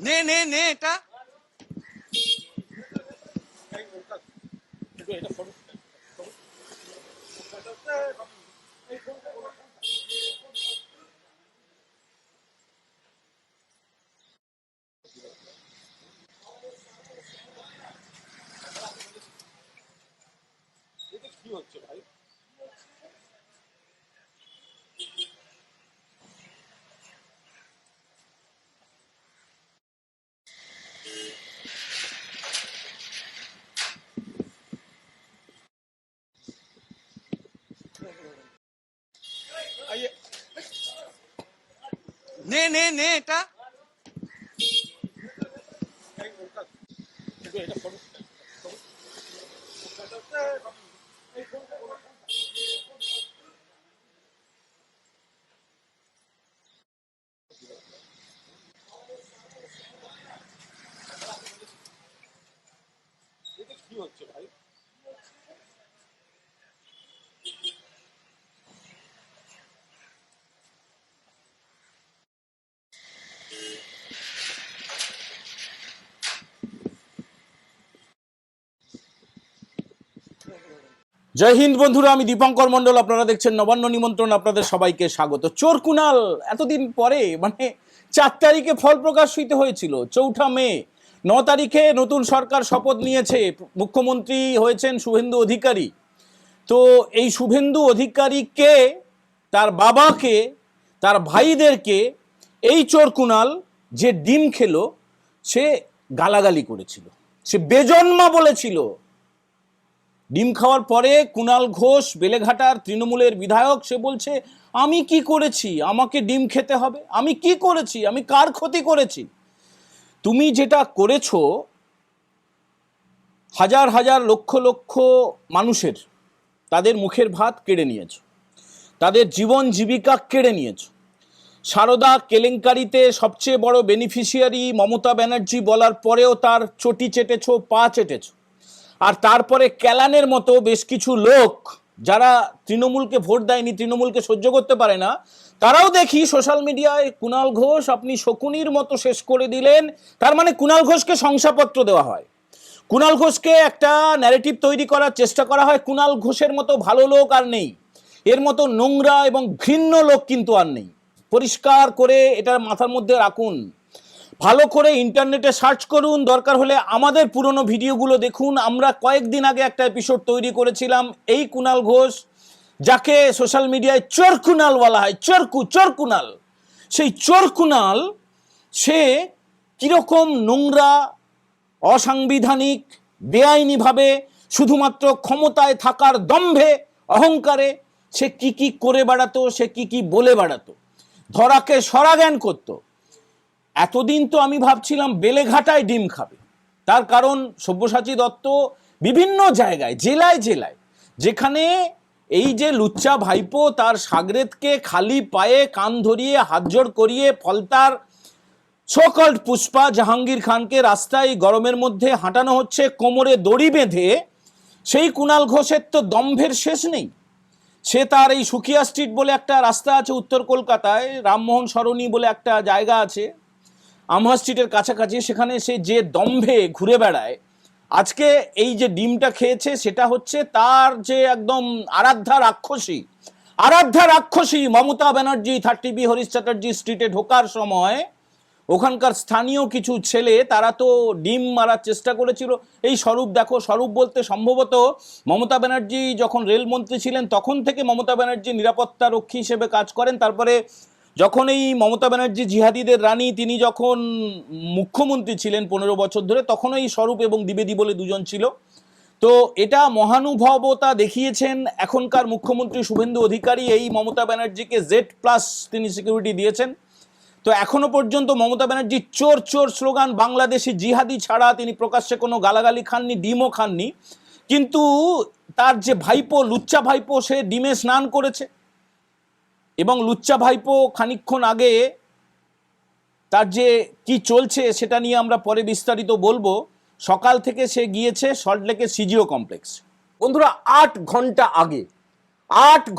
নে নে নে এটা কি হচ্ছে ভাই? নে নে নে এটা কি হচ্ছে ভাই? জয় হিন্দ বন্ধুরা, আমি দীপঙ্কর মণ্ডল। আপনারা দেখছেন নবান্ন নিমন্ত্রণ। আপনাদের সবাইকে স্বাগত। চোর কুনাল এতদিন পরে, মানে 4 তারিখে ফল প্রকাশ হইতে হয়েছিল, 4 মে। 9 তারিখে নতুন সরকার শপথ নিয়েছে, মুখ্যমন্ত্রী হয়েছেন শুভেন্দু অধিকারী। তো এই শুভেন্দু অধিকারীকে, তার বাবাকে, তার ভাইদেরকে এই চোর কুনাল যে ডিম খেলো, সে গালাগালি করেছিল, সে বেজন্মা বলেছিল। ডিম খাওয়ার পরে কুণাল ঘোষ, বেলেঘাটার তৃণমূলের বিধায়ক, সে বলছে আমি কি করেছি, আমাকে ডিম খেতে হবে? আমি কি করেছি? আমি কার ক্ষতি করেছি? তুমি যেটা করেছো, হাজার হাজার লক্ষ লক্ষ মানুষের, তাদের মুখের ভাত কেড়ে নিয়েছো, তাদের জীবন জীবিকা কেড়ে নিয়েছো। সারদা কেলেঙ্কারিতে সবচেয়ে বড় বেনিফিশিয়ারি মমতা ব্যানার্জি বলার পরেও তার চটি চেটেছো, পা চেটেছো। আর তারপরে ক্যালানের মতো বেশ কিছু লোক, যারা তৃণমূলকে ভোট দেয়নি, তৃণমূলকে সহ্য করতে পারে না, তারাও দেখি সোশ্যাল মিডিয়ায় কুণাল ঘোষ আপনি শকুনির মতো শেষ করে দিলেন। তার মানে কুণাল ঘোষকে শংসাপত্র দেওয়া হয়, কুণাল ঘোষকে একটা ন্যারেটিভ তৈরি করার চেষ্টা করা হয়। কুণাল ঘোষের মতো ভালো লোক আর নেই, এর মতো নোংরা এবং ঘৃণ্য লোক কিন্তু আর নেই। পরিষ্কার করে এটা মাথার মধ্যে রাখুন। ভালো করে ইন্টারনেটে সার্চ করুন, দরকার হলে আমাদের পুরনো ভিডিওগুলো দেখুন। আমরা কয়েকদিন আগে একটা এপিসোড তৈরি করেছিলাম এই কুণাল ঘোষ, যাকে সোশ্যাল মিডিয়ায় চোর কুণাল বলা হয়, চোর কুণাল। সেই চোর কুণাল সে কিরকম নোংরা, অসাংবিধানিক, বেআইনিভাবে, শুধুমাত্র ক্ষমতায় থাকার দম্ভে, অহংকারে সে কি কি করে বেড়াতো, সে কি কি বলে বেড়াতো, ধরাকে সরাজ্ঞান করতো। এতদিন তো আমি ভাবছিলাম বেলেঘাটায় ডিম খাবে, তার কারণ সব্যসাচী দত্ত বিভিন্ন জায়গায়, জেলায় জেলায়, যেখানে এই যে লুচ্চা ভাইপো তার সাগরেদকে খালি পায়ে কান ধরিয়ে হাত জোড় করিয়ে ফলতার সোকল্ড পুষ্পা জাহাঙ্গীর খানকে রাস্তায় গরমের মধ্যে হাঁটানো হচ্ছে কোমরে দড়ি বেঁধে, সেই কুণাল ঘোষের তো দম্ভের শেষ নেই। সে তার এই সুকিয়া স্ট্রিট বলে একটা রাস্তা আছে উত্তর কলকাতায়, রামমোহন সরণি বলে একটা জায়গা আছে আমহা স্ট্রিটের কাছাকাছি, সেখানে সে যে দম্ভে ঘুরে বেড়ায়, আজকে এই যে ডিমটা খেয়েছে সেটা হচ্ছে তার যে একদম আরাধ্যা রাক্ষসী মমতা ব্যানার্জি 30B হরিশ চ্যাটার্জি স্ট্রিটে ঢোকার সময় ওখানকার স্থানীয় কিছু ছেলে, তারা তো ডিম মারার চেষ্টা করেছিল। এই স্বরূপ দেখো, স্বরূপ বলতে সম্ভবত মমতা ব্যানার্জি যখন রেলমন্ত্রী ছিলেন তখন থেকে মমতা ব্যানার্জি নিরাপত্তা রক্ষী হিসেবে কাজ করেন। তারপরে যখন এই মমতা ব্যানার্জি জিহাদিদের রানী, তিনি যখন মুখ্যমন্ত্রী ছিলেন 15 বছর ধরে, তখন এই স্বরূপ এবং দ্বিবেদী বলে দুজন ছিল। তো এটা মহানুভবতা দেখিয়েছেন এখনকার মুখ্যমন্ত্রী শুভেন্দু অধিকারী। এই মমতা ব্যানার্জিকে Z+ তিনি সিকিউরিটি দিয়েছেন। তো এখনো পর্যন্ত মমতা ব্যানার্জি চোর চোর স্লোগান, বাংলাদেশি জিহাদি ছাড়া তিনি প্রকাশ্যে কোনো গালাগালি খাননি, ডিমও খাননি। কিন্তু তার যে ভাইপো, লুচ্চা ভাইপো, সে ডিমে স্নান করেছে। এবং লুচ্চা ভাইপো খানিকক্ষণ আগে তার যে কি চলছে সেটা নিয়ে আমরা পরে বিস্তারিত বলবো। সকাল থেকে সে গিয়েছে সল্টলেকের সিজিও কমপ্লেক্স। বন্ধুরা, 8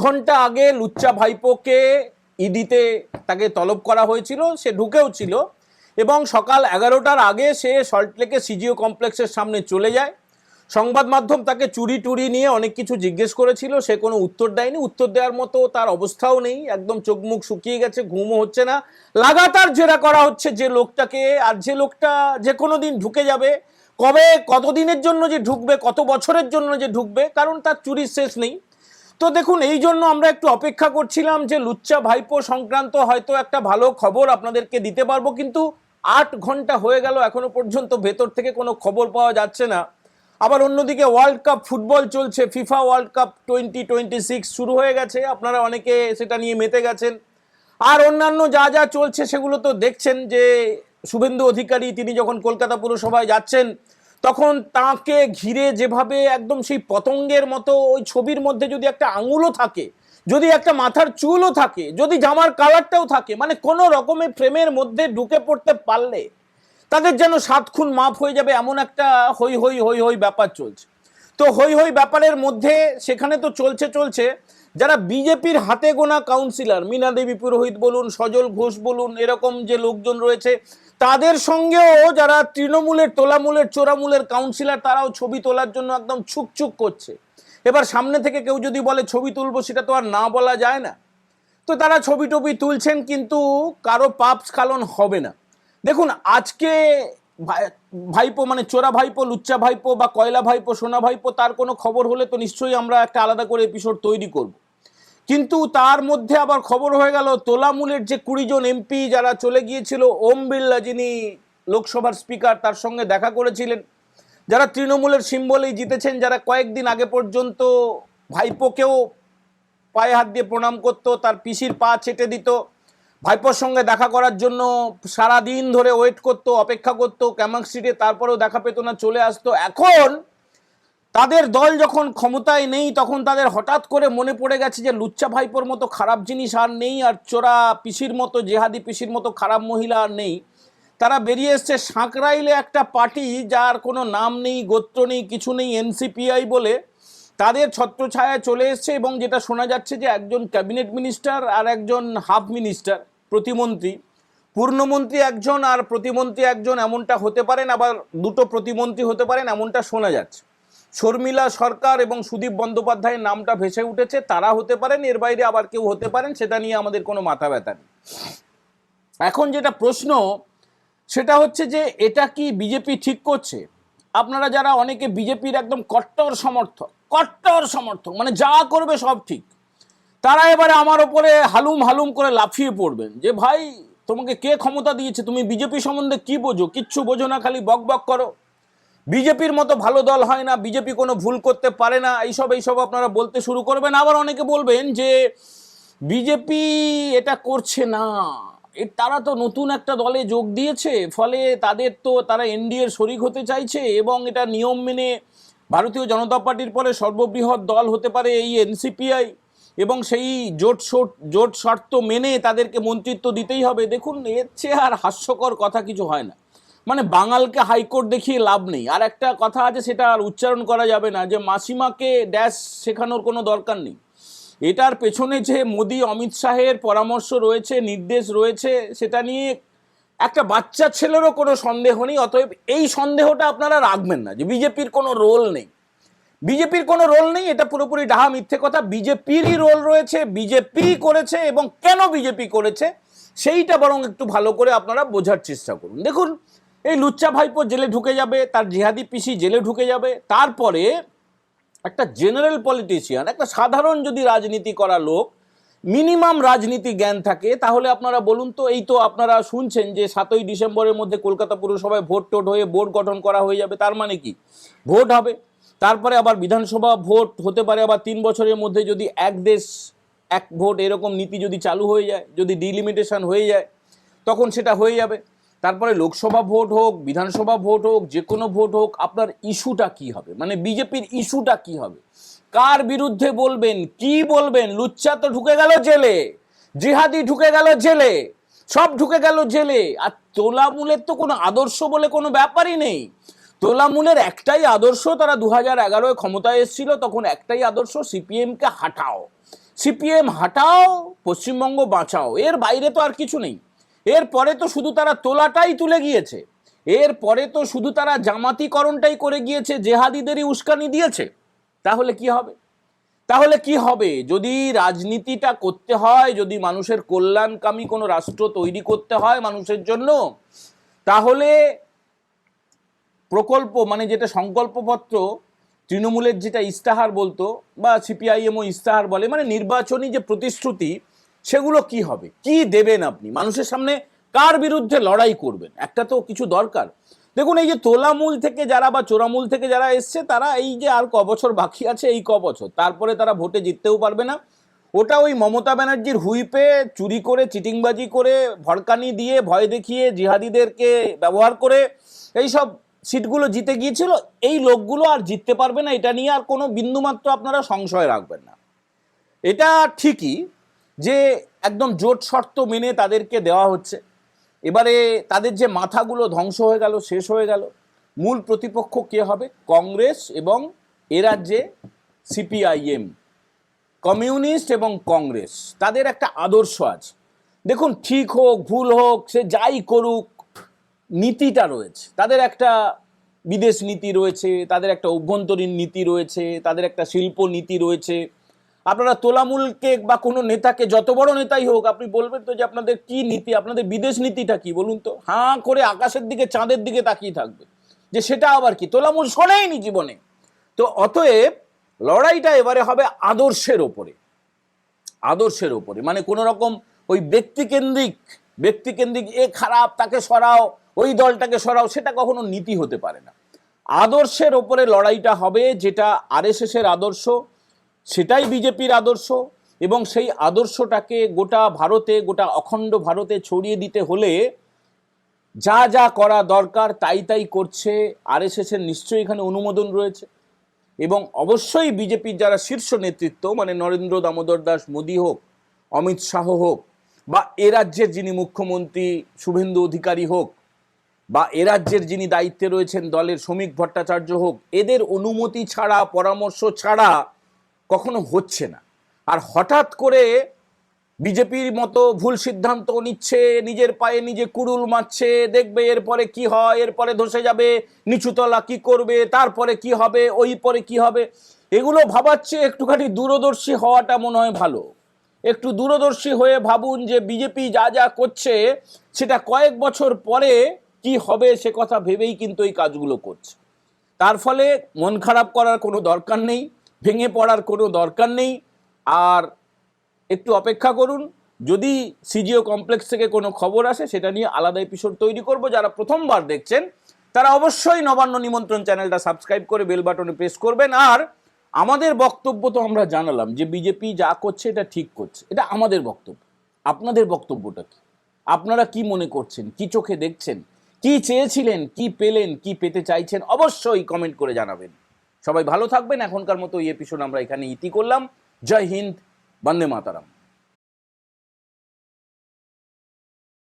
ঘন্টা আগে লুচ্চা ভাইপোকে ইডিতে তাকে তলব করা হয়েছিল, সে ঢুকেও ছিল। এবং সকাল 11টার আগে সে সল্টলেকে সিজিও কমপ্লেক্সের সামনে চলে যায়। সংবাদ মাধ্যম তাকে চুরি টুরি নিয়ে অনেক কিছু জিজ্ঞেস করেছিল, সে কোনো উত্তর দেয়নি, উত্তর দেওয়ার মতো তার অবস্থাও নেই, একদম চোখ মুখ শুকিয়ে গেছে, ঘুমও হচ্ছে না, লাগাতার জেরা করা হচ্ছে যে লোকটাকে। আর যে লোকটা যে কোনো দিন ঢুকে যাবে, কবে কতদিনের জন্য যে ঢুকবে, কত বছরের জন্য যে ঢুকবে, কারণ তার চুরির শেষ নেই। তো দেখুন, এই জন্য আমরা একটু অপেক্ষা করছিলাম যে লুচ্চা ভাইপো সংক্রান্ত হয়তো একটা ভালো খবর আপনাদেরকে দিতে পারবো, কিন্তু 8 ঘন্টা হয়ে গেল এখনো পর্যন্ত ভেতর থেকে কোনো খবর পাওয়া যাচ্ছে না। আবার অন্যদিকে ওয়ার্ল্ড কাপ ফুটবল চলছে, ফিফা ওয়ার্ল্ড কাপ 2026 শুরু হয়ে গেছে, আপনারা অনেকে সেটা নিয়ে মেতে গেছেন। আর অন্যান্য যা যা চলছে সেগুলো তো দেখছেন, যে শুভেন্দু অধিকারী তিনি যখন কলকাতা পুরসভায় যাচ্ছেন তখন তাকে ঘিরে যেভাবে একদম সেই পতঙ্গের মতো, ওই ছবির মধ্যে যদি একটা আঙুলও থাকে, যদি একটা মাথার চুলও থাকে, যদি জামার কালারটাও থাকে, মানে কোনো রকমের ফ্রেমের মধ্যে ঢুকে পড়তে পারলে তাদের যেন 7 খুন মাফ হয়ে যাবে, এমন একটা হই হই হই হই ব্যাপার চলছে। তো হই হই ব্যাপারের মধ্যে সেখানে তো চলছে যারা বিজেপির হাতে গোনা কাউন্সিলর, মীনা দেবী পুরোহিত বলুন, সজল ঘোষ বলুন, এরকম যে লোকজন রয়েছে, তাদের সঙ্গেও যারা তৃণমূলের তোলামূলের চোরামূলের কাউন্সিলর, তারাও ছবি তোলার জন্য একদম ছুকছুক করছে। এবার সামনে থেকে কেউ যদি বলে ছবি তুলবো, সেটা তো আর না বলা যায় না। তো তারা ছবি টবি তুলছেন, কিন্তু কারো পাপ স্খলন হবে না। দেখুন, আজকে ভাইপো মানে চোরা ভাইপো, লুচ্চা ভাইপো বা কয়লা ভাইপো, সোনা ভাইপো, তার কোনো খবর হলে তো নিশ্চয়ই আমরা একটা আলাদা করে এপিসোড তৈরি করব। কিন্তু তার মধ্যে আবার খবর হয়ে গেল তোলামূলের যে 20 জন এমপি যারা চলে গিয়েছিল, ওম বিড়লা যিনি লোকসভার স্পিকার, তার সঙ্গে দেখা করেছিলেন, যারা তৃণমূলের সিম্বলেই জিতেছেন, যারা কয়েকদিন আগে পর্যন্ত ভাইপোকেও পায়ে হাত দিয়ে প্রণাম করতো, তার পিসির পা চেটে দিত, ভাইপোর সঙ্গে দেখা করার জন্য সারা দিন ধরে ওয়েট করতো, অপেক্ষা করতো ক্যামাক স্ট্রিটে, তারপরেও দেখা পেত না, চলে আসতো। এখন তাদের দল যখন ক্ষমতায় নেই, তখন তাদের হঠাৎ করে মনে পড়ে গেছে যে লুচ্চা ভাইপোর মতো খারাপ জিনিস আর নেই, আর চোরা পিসির মতো, জেহাদি পিসির মতো খারাপ মহিলা আর নেই। তারা বেরিয়ে এসছে সাঁকরাইলে একটা পার্টি, যার কোনো নাম নেই, গোত্র নেই, কিছু নেই, এনসিপিআই বলে, তাদের ছত্রছায়ায় চলে এসছে। এবং যেটা শোনা যাচ্ছে যে একজন ক্যাবিনেট মিনিস্টার আর একজন হাফ মিনিস্টার, প্রতিমন্ত্রী, পূর্ণমন্ত্রী একজন আর প্রতিমন্ত্রী একজন, এমনটা হতে পারেন, আবার দুটো প্রতিমন্ত্রী হতে পারেন, এমনটা শোনা যাচ্ছে। শর্মিলা সরকার এবং সুদীপ বন্দ্যোপাধ্যায়ের নামটা ভেসে উঠেছে, তারা হতে পারেন, এর বাইরে আবার কেউ হতে পারেন, সেটা নিয়ে আমাদের কোনো মাথা ব্যথা নেই। এখন যেটা প্রশ্ন, সেটা হচ্ছে যে এটা কি বিজেপি ঠিক করছে? আপনারা যারা অনেকে বিজেপির একদম কট্টর সমর্থক, মানে যা করবে সব ঠিক, তারা এবারে আমার ওপরে হালুম হালুম করে লাফিয়ে পড়বেন যে ভাই, তোমাকে কে ক্ষমতা দিয়েছে, তুমি বিজেপি সম্বন্ধে কি বোঝো? কিচ্ছু বোঝো না, খালি বক বক করো, বিজেপির মতো ভালো দল হয় না, বিজেপি কোনো ভুল করতে পারে না, এইসব আপনারা বলতে শুরু করবেন। আবার অনেকে বলবেন যে বিজেপি এটা করছে না, তারা তো নতুন একটা দলে যোগ দিয়েছে, ফলে তারা এনডিএর শরিক হতে চাইছে, এবং এটা নিয়ম মেনে ভারতীয় জনতা পার্টির পরে সর্ববৃহৎ দল হতে পারে এই এনসিপিআই, এবং সেই জোট শর্ত মেনে তাদেরকে মন্ত্রিত্ব দিতেই হবে। দেখুন, এর চেয়ে আর হাস্যকর কথা কিছু হয় না। মানে বাঙালকে হাইকোর্ট দেখিয়ে লাভ নেই। আর একটা কথা আছে, সেটা আর উচ্চারণ করা যাবে না, যে মাসিমাকে ড্যাশ শেখানোর কোনো দরকার নেই। এটার পেছনে যে মোদি অমিত শাহের পরামর্শ রয়েছে, নির্দেশ রয়েছে, সেটা নিয়ে একটা বাচ্চা ছেলেরও কোনো সন্দেহ নেই। অতএব এই সন্দেহটা আপনারা রাখবেন না যে বিজেপির কোনো রোল নেই। বিজেপির কোনো রোল নেই, এটা পুরোপুরি ডাহা মিথ্যে কথা। বিজেপিরই রোল রয়েছে, বিজেপি করেছে, এবং কেন বিজেপি করেছে সেইটা বরং একটু ভালো করে আপনারা বোঝার চেষ্টা করুন। দেখুন, এই লুচ্চা ভাইপো জেলে ঢুকে যাবে, তার জিহাদি পিসি জেলে ঢুকে যাবে, তারপরে একটা জেনারেল পলিটিশিয়ান, একটা সাধারণ যদি রাজনীতি করা লোক, মিনিমাম রাজনীতি জ্ঞান থাকে, তাহলে আপনারা বলুন তো, এই তো আপনারা শুনছেন যে 7ই ডিসেম্বরের মধ্যে কলকাতা পুরসভায় ভোট টোট হয়ে বোর্ড গঠন করা হয়ে যাবে। তার মানে কি, ভোট হবে, তারপরে আবার বিধানসভা ভোট হতে পারে, আবার 3 বছরের মধ্যে যদি এক দেশ এক ভোট এরকম নীতি যদি চালু হয়ে যায়, যদি ডিলিমিটেশন হয়ে যায়, তখন সেটা হয়ে যাবে। তারপরে লোকসভা ভোট হোক, বিধানসভা ভোট হোক, যে কোনো ভোট হোক, আপনার ইস্যুটা কি হবে, মানে বিজেপির ইস্যুটা কি হবে, কার বিরুদ্ধে বলবেন, কি বলবেন? লুচ্চা তো ঢুকে গেল জেলে, জিহাদি ঢুকে গেল জেলে, সব ঢুকে গেল জেলে। আর তোলামূলের তো কোনো আদর্শ বলে কোনো ব্যাপারই নেই। তোলামূলের একটাই আদর্শ, তারা 2011-এ ক্ষমতায় এসেছিল, তখন একটাই আদর্শ, সিপিএমকে হাঁটাও, সিপিএম হাঁটাও, পশ্চিমবঙ্গ বাঁচাও, এর বাইরে তো আর কিছু নেই। এরপরে তো শুধু তারা তোলাটাই তুলে গিয়েছে, এরপরে তো শুধু তারা জামাতিকরণটাই করে গিয়েছে, জেহাদিদেরই উস্কানি দিয়েছে। তাহলে কি হবে? তাহলে কি হবে? যদি রাজনীতিটা করতে হয়, যদি মানুষের কল্যাণকামী কোনো রাষ্ট্র তৈরি করতে হয় মানুষের জন্য, তাহলে প্রকল্প মানে যেটা সংকল্পপত্র, তৃণমূলের যেটা ইস্তাহার বলতো বা সিপিআইএমও ইস্তাহার বলে, মানে নির্বাচনী যে প্রতিশ্রুতি, সেগুলো কি হবে, কি দেবেন আপনি মানুষের সামনে, কার বিরুদ্ধে লড়াই করবেন, একটা তো কিছু দরকার। দেখুন, এই যে তোলামূল থেকে যারা বা চোরামূল থেকে যারা এসছে, তারা এই যে আর ক বছর বাকি আছে, এই ক বছর, তারপরে তারা ভোটে জিততেও পারবে না। ওটা ওই মমতা ব্যানার্জির হুইপে চুরি করে, চিটিংবাজি করে, ভড়কানি দিয়ে, ভয় দেখিয়ে, জিহাদিদেরকে ব্যবহার করে এইসব সিটগুলো জিতে গিয়েছিল। এই লোকগুলো আর জিততে পারবে না, এটা নিয়ে আর কোনো বিন্দুমাত্র আপনারা সংশয় রাখবেন না। এটা ঠিকই যে একদম জোট শর্ত মেনে তাদেরকে দেওয়া হচ্ছে। এবারে তাদের যে মাথাগুলো ধ্বংস হয়ে গেল, শেষ হয়ে গেল, মূল প্রতিপক্ষ কে হবে? কংগ্রেস এবং এ রাজ্যে সিপিআইএম, কমিউনিস্ট এবং কংগ্রেস, তাদের একটা আদর্শ আছে। দেখুন, ঠিক হোক ভুল হোক, সে যাই করুক, নীতিটা রয়েছে তাদের, একটা বিদেশ নীতি রয়েছে, তাদের একটা অভ্যন্তরীণ নীতি রয়েছে, তাদের একটা শিল্প নীতি রয়েছে। আপনারা তোলামূলকে বা কোনো নেতাকে, যত বড় নেতাই হোক, আপনি বলবেন তো যে আপনাদের কি নীতি, আপনাদের বিদেশ নীতিটা কি বলুন তো? হাঁ করে আকাশের দিকে, চাঁদের দিকে তাকিয়ে থাকবে যে সেটা আবার কি, তোলামূল শোনেইনি জীবনে। তো অতএব লড়াইটা এবারে হবে আদর্শের ওপরে, আদর্শের ওপরে, মানে কোনো রকম ওই ব্যক্তিকেন্দ্রিক এ খারাপ তাকে সরাও, ওই দলটাকে সরাও, সেটা কখনো নীতি হতে পারে না। আদর্শের ওপরে লড়াইটা হবে, যেটা আরএসএস এর আদর্শ, সেটাই বিজেপির আদর্শ, এবং সেই আদর্শটাকে গোটা ভারতে, গোটা অখণ্ড ভারতে ছড়িয়ে দিতে হলে যা যা করা দরকার তাই তাই করছে আরএসএস এর, নিশ্চয়ই এখানে অনুমোদন রয়েছে। এবং অবশ্যই বিজেপির যারা শীর্ষ নেতৃত্ব, মানে নরেন্দ্র দামোদর দাস মোদী হোক, অমিত শাহ হোক, বা এ রাজ্যের যিনি মুখ্যমন্ত্রী শুভেন্দু অধিকারী হোক, বা এ রাজ্যের যিনি দায়িত্বে রয়েছেন দলের শ্রমিক ভট্টাচার্য হোক, এদের অনুমতি ছাড়া, পরামর্শ ছাড়া কখনো হচ্ছে না। আর হঠাৎ করে বিজেপির মতো ভুল সিদ্ধান্ত নিচ্ছে, নিজের পায়ে নিজে কুড়ুল মারছে, দেখবে এরপরে কি হয়, এরপরে ধসে যাবে, নিচুতলা কি করবে, তারপরে কি হবে, ওই পরে কি হবে, এগুলো ভাবাচ্ছে। একটুখানি দূরদর্শী হওয়াটা মনে হয় ভালো। একটু দূরদর্শী হয়ে ভাবুন যে বিজেপি যা যা করছে সেটা কয়েক বছর পরে কি হবে সে কথা ভেবেই কিন্তু এই কাজগুলো করছে। তার ফলে মন খারাপ করার কোনো দরকার নেই, ভেঙে পড়ার কোনো দরকার নেই। আর একটু অপেক্ষা করুন, যদি সিজিও কমপ্লেক্স থেকে কোনো খবর আসে সেটা নিয়ে আলাদা এপিসোড তৈরি করব। যারা প্রথমবার দেখছেন তারা অবশ্যই নবান্ন নিমন্ত্রণ চ্যানেলটা সাবস্ক্রাইব করে বেল বাটনে প্রেস করবেন। আর আমাদের বক্তব্য তো আমরা জানালাম যে বিজেপি যা করছে এটা ঠিক করছে, এটা আমাদের বক্তব্য। আপনাদের বক্তব্যটা কি? আপনারা কি মনে করছেন, কি চোখে দেখছেন, কি চেয়েছিলেন, কি পেলেন, কি পেতে চাইছেন, অবশ্যই কমেন্ট করে জানাবেন। সবাই ভালো থাকবেন। এখনকার মতো এই এপিসোড আমরা এখানে ইতি করলাম। জয় হিন্দ, বন্দে মাতারাম।